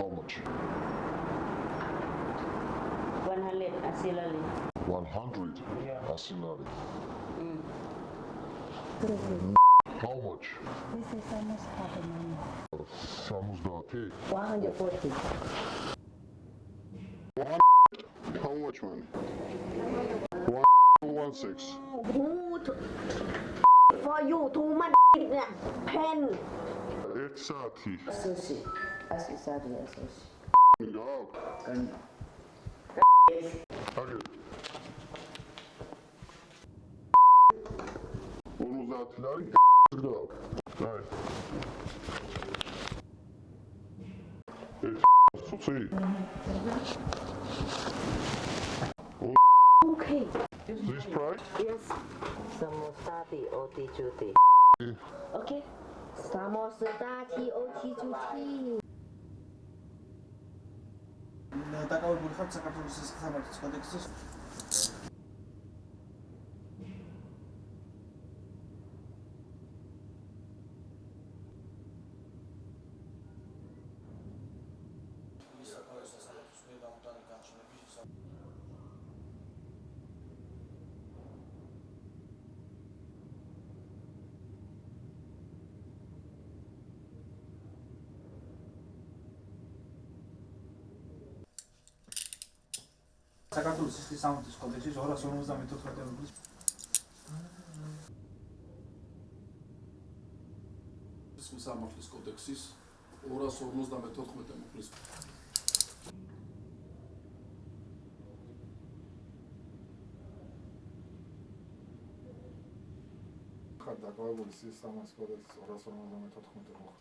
How much? 100 asilali. 100 asilari. How much? This is almost half a million. 70. 140. How much money? 116. For you too much pen. 1 საათი. Sushi. Asisari sushi. გაქვს? აგე. 50 ლარი გაქვს. აი. სუცი. Okay. This price? Yes. Samosati oti chuti. Okay. Samosati oti chuti. დაკავებული ხართ საქართველოს სახელმწიფო კოდექსის საქართველოს სახელმწიფო კოდექსის 254 წლის სამართლის კოდექსის 254 მუხლის დაკავებული სამართლის კოდექსის 254 მუხლი.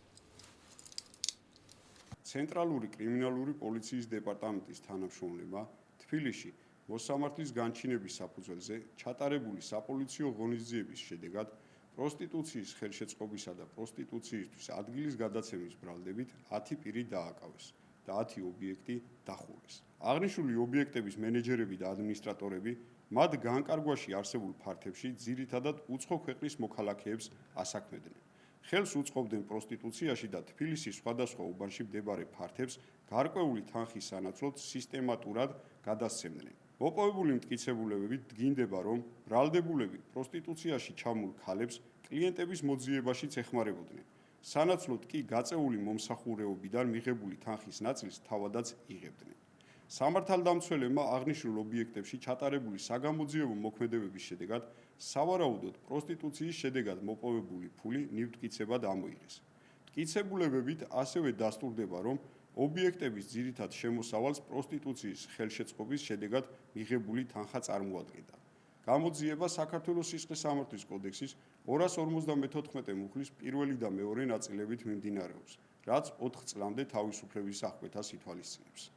ცენტრალური კრიმინალური პოლიციის დეპარტამენტის თანამშრომლებმა თბილისში მოსამართლის განჩინების საფუძველზე ჩატარებული საპოლიციო ღონისძიების შედეგად პროსტიტუციის ხელშეწყობისა და პროსტიტუციისთვის ადგილის გადაცემის ბრალდებით 10 პირი დააკავეს და 10 ობიექტი დახურეს. აღნიშნული ობიექტების მენეჯერები და ადმინისტრატორები მათ განკარგვაში არსებულ ფართებში ძირითადად უცხო ქვეყნის მოქალაქეებს ასაქმებდნენ. ხელს უწყობდნენ პროსტიტუციაში და თბილისის სხვადასხვა უბანში მდებარე ფართებს გარკვეული თანხის სანაცვლოდ სისტემატურად გადასცემდნენ. მოპოვებული მტკიცებულებები დგინდება, რომ ბრალდებულები პროსტიტუციაში ჩამულ ქალებს კლიენტების მოძიებაშიც ეხმარებოდნენ. სანაცვლოდ კი გაწეული მომსახურეობიდან მიღებული თანხის ნაწილს თავადაც იღებდნენ. სამართალდამცველებმა აღნიშნულ ობიექტებში ჩატარებული საგამოძიებო მოქმედებების შედეგად სავარაუდოდ პროსტიტუციის შედეგად მოპოვებული ფული ნივთმტკიცებად ამოიღეს. მტკიცებულებებით ასევე დასტურდება, რომ ობიექტების ძირითად შემოსავალს პროსტიტუციის ხელშეწყობის შედეგად მიღებული თანხა წარმოადგენდა. გამოძიება საქართველოს სისხლისამართლის კოდექსის 254 მუხლის პირველი და მეორე ნაწილებით მიმდინარეობს, რაც 4 წლამდე თავისუფლების აღკვეთას ითვალისწინებს.